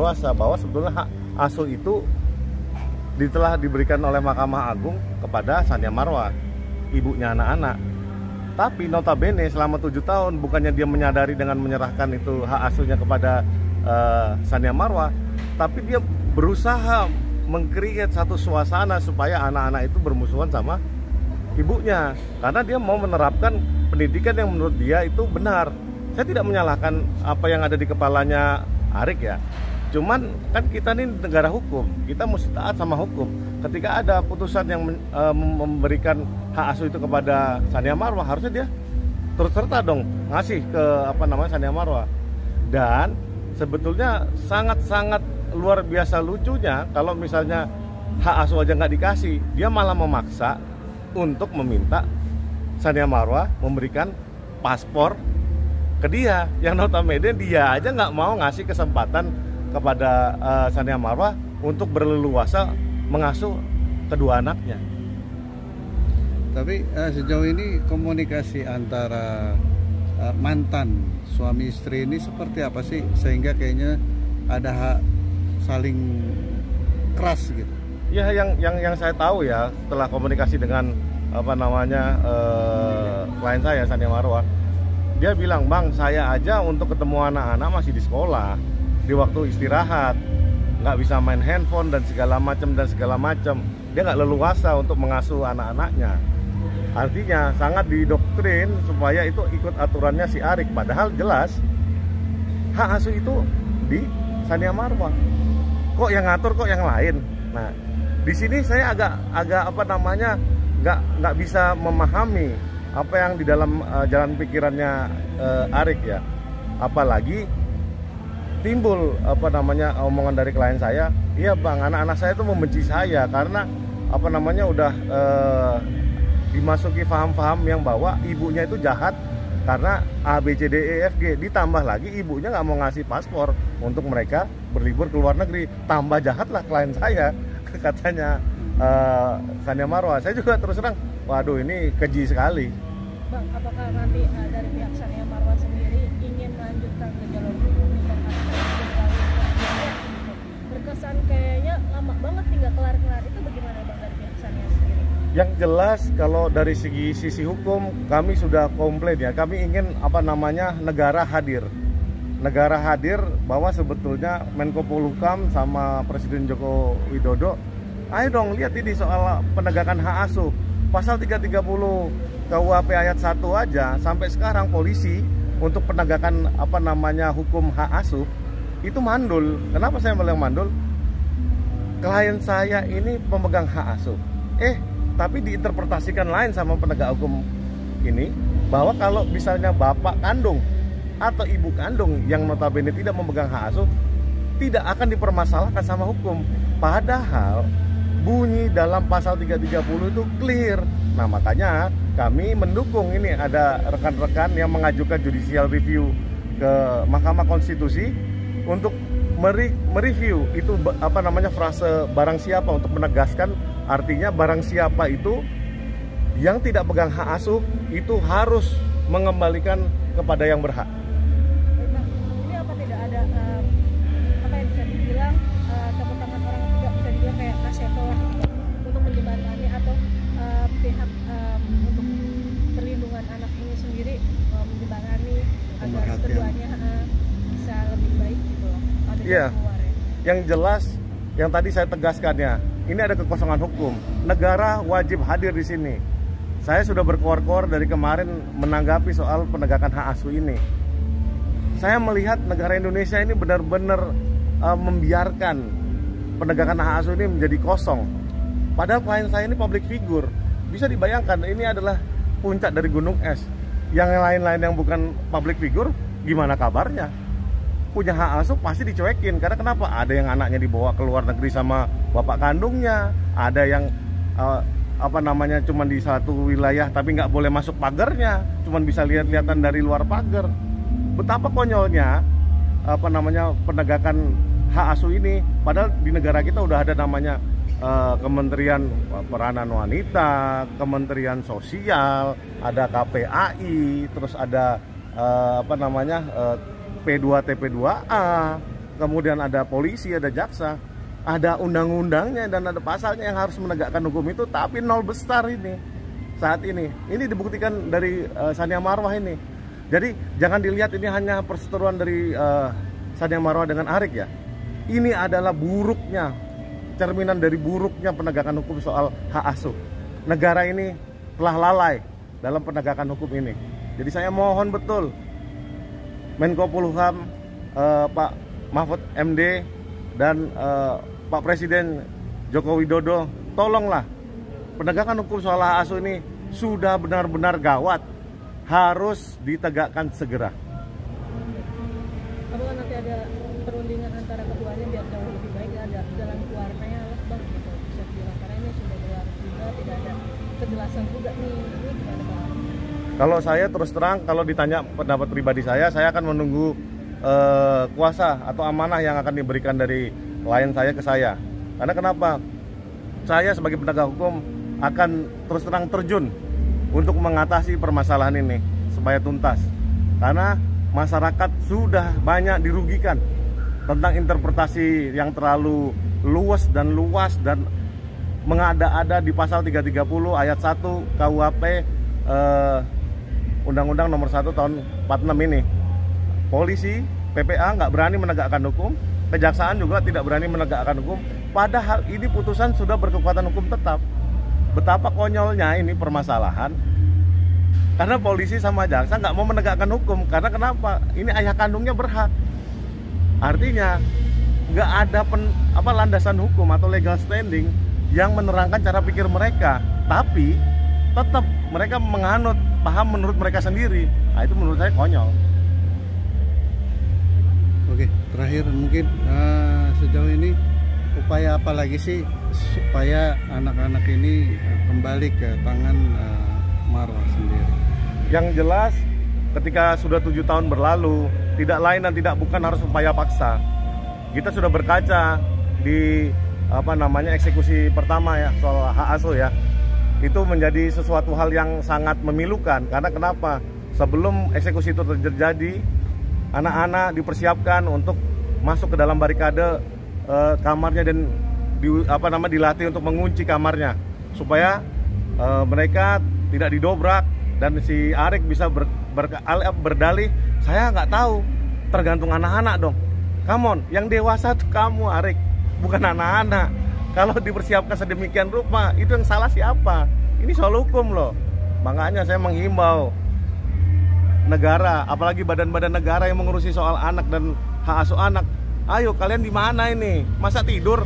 dewasa bahwa sebetulnya hak asuh itu telah diberikan oleh Mahkamah Agung kepada Tsania Marwa, ibunya anak-anak. Tapi notabene selama 7 tahun bukannya dia menyadari dengan menyerahkan itu hak asuhnya kepada Tsania Marwa, tapi dia berusaha mengkreat satu suasana supaya anak-anak itu bermusuhan sama ibunya, karena dia mau menerapkan pendidikan yang menurut dia itu benar. Saya tidak menyalahkan apa yang ada di kepalanya Arik ya, cuman kan kita ini negara hukum, kita mesti taat sama hukum. Ketika ada putusan yang memberikan hak asuh itu kepada Tsania Marwa, harusnya dia turut serta dong ngasih ke Tsania Marwa. Dan sebetulnya sangat-sangat luar biasa lucunya kalau misalnya hak asuh aja nggak dikasih, dia malah memaksa untuk meminta Tsania Marwa memberikan paspor ke dia, yang notabene dia aja nggak mau ngasih kesempatan kepada Tsania Marwa untuk berleluasa mengasuh kedua anaknya. Tapi sejauh ini komunikasi antara mantan suami istri ini seperti apa sih sehingga kayaknya ada saling keras gitu? Ya, yang saya tahu ya, setelah komunikasi dengan klien saya Tsania Marwa, dia bilang, "Bang, saya aja untuk ketemu anak-anak masih di sekolah, di waktu istirahat, nggak bisa main handphone dan segala macam. Dia nggak leluasa untuk mengasuh anak-anaknya." Artinya sangat didoktrin supaya itu ikut aturannya si Arik, padahal jelas hak asuh itu di Tsania Marwa. Kok yang ngatur, kok yang lain? Nah, di sini saya agak nggak bisa memahami apa yang di dalam jalan pikirannya Arik ya. Apalagi timbul omongan dari klien saya, "Iya Bang, anak-anak saya itu membenci saya karena udah dimasuki paham-paham yang bahwa ibunya itu jahat karena A, B, C, D, E, F, G. Ditambah lagi ibunya nggak mau ngasih paspor untuk mereka berlibur ke luar negeri. Tambah jahat lah klien saya," katanya Tsania Marwa. Saya juga terus terang, waduh ini keji sekali. Bang, apakah nanti dari pihak Tsania Marwa sendiri ingin melanjutkan ke jalur hukum berkesan kayaknya lama banget tinggal kelar-kelar, itu bagaimana Bang dari pihak Tsania sendiri? Yang jelas kalau dari sisi hukum kami sudah komplain ya, kami ingin negara hadir. Negara hadir bahwa sebetulnya Menko Polhukam sama Presiden Joko Widodo, ayo dong lihat ini soal penegakan hak asuh. Pasal 330 KUHP ayat 1 aja sampai sekarang polisi untuk penegakan hukum hak asuh itu mandul. Kenapa saya bilang mandul? Klien saya ini pemegang hak asuh. Tapi diinterpretasikan lain sama penegak hukum ini, bahwa kalau misalnya bapak kandung atau ibu kandung yang notabene tidak memegang hak asuh tidak akan dipermasalahkan sama hukum. Padahal bunyi dalam pasal 330 itu clear. Nah, makanya kami mendukung ini ada rekan-rekan yang mengajukan judicial review ke Mahkamah Konstitusi untuk mereview itu frase barang siapa, untuk menegaskan artinya barang siapa itu yang tidak pegang hak asuh itu harus mengembalikan kepada yang berhak. Ini apa tidak ada apa yang bisa dibilang campur tangan orang ketiga, bisa dibilang kayak kaseto lah untuk menjembatani atau pihak untuk perlindungan anak ini sendiri menjembatani agar keduanya bisa lebih baik gitu loh. Iya. Yang jelas yang tadi saya tegaskan ya, ini ada kekosongan hukum. Negara wajib hadir di sini. Saya sudah berkoar-koar dari kemarin menanggapi soal penegakan hak asuh ini. Saya melihat negara Indonesia ini benar-benar membiarkan penegakan hak asuh ini menjadi kosong. Padahal klien saya ini public figure. Bisa dibayangkan ini adalah puncak dari gunung es. Yang lain-lain yang bukan public figure, gimana kabarnya? Punya hak asuh pasti dicuekin. Karena kenapa? Ada yang anaknya dibawa ke luar negeri sama bapak kandungnya, ada yang cuman di satu wilayah tapi nggak boleh masuk pagarnya, cuman bisa lihat-lihatan dari luar pagar. Betapa konyolnya penegakan hak asuh ini. Padahal di negara kita udah ada namanya Kementerian Peranan Wanita, Kementerian Sosial, ada KPAI, terus ada P2 TP2A, kemudian ada polisi, ada jaksa, ada undang-undangnya dan ada pasalnya yang harus menegakkan hukum itu, tapi nol besar ini saat ini. Ini dibuktikan dari Tsania Marwah ini. Jadi jangan dilihat ini hanya perseteruan dari Tsania Marwah dengan Arik ya. Ini adalah buruknya, cerminan dari buruknya penegakan hukum soal hak asuh. Negara ini telah lalai dalam penegakan hukum ini. Jadi saya mohon betul Menko Polhukam, Pak Mahfud MD dan Pak Presiden Joko Widodo, tolonglah penegakan hukum soal hak asuh ini sudah benar-benar gawat, harus ditegakkan segera. Apakah nanti ada perundingan antara keduanya biar jauh lebih baik, ada jalan keluarnya lah bang gitu, bisa dibilang, karena ini sudah berlarut juga, tidak ada kejelasan juga nih, ini gimana bang? Kalau saya terus terang, kalau ditanya pendapat pribadi saya akan menunggu kuasa atau amanah yang akan diberikan dari klien saya ke saya. Karena kenapa? Saya sebagai penegak hukum akan terus terang terjun untuk mengatasi permasalahan ini supaya tuntas. Karena masyarakat sudah banyak dirugikan tentang interpretasi yang terlalu luas dan mengada-ada di pasal 330 ayat 1 KUHP Undang-Undang nomor 1 tahun 46 ini. Polisi, PPA nggak berani menegakkan hukum, kejaksaan juga tidak berani menegakkan hukum, padahal ini putusan sudah berkekuatan hukum tetap. Betapa konyolnya ini permasalahan, karena polisi sama jaksa nggak mau menegakkan hukum. Karena kenapa? Ini ayah kandungnya berhak. Artinya nggak ada landasan hukum atau legal standing yang menerangkan cara pikir mereka, tapi tetap mereka menganut paham menurut mereka sendiri. Nah, itu menurut saya konyol. Oke, terakhir mungkin sejauh ini upaya apa lagi sih supaya anak-anak ini kembali ke tangan Marwah sendiri? Yang jelas ketika sudah 7 tahun berlalu, tidak lain dan tidak bukan harus upaya paksa. Kita sudah berkaca di eksekusi pertama ya soal hak asuh ya. Itu menjadi sesuatu hal yang sangat memilukan. Karena kenapa? Sebelum eksekusi itu terjadi, anak-anak dipersiapkan untuk masuk ke dalam barikade kamarnya dan dilatih untuk mengunci kamarnya supaya mereka tidak didobrak, dan si Arik bisa berdalih, saya nggak tahu, tergantung anak-anak dong. Come on, yang dewasa tuh kamu Arik, bukan anak-anak. Kalau dipersiapkan sedemikian rupa, itu yang salah siapa? Ini soal hukum loh. Makanya saya menghimbau negara, apalagi badan-badan negara yang mengurusi soal anak dan hak asuh anak, ayo kalian di mana ini? Masa tidur?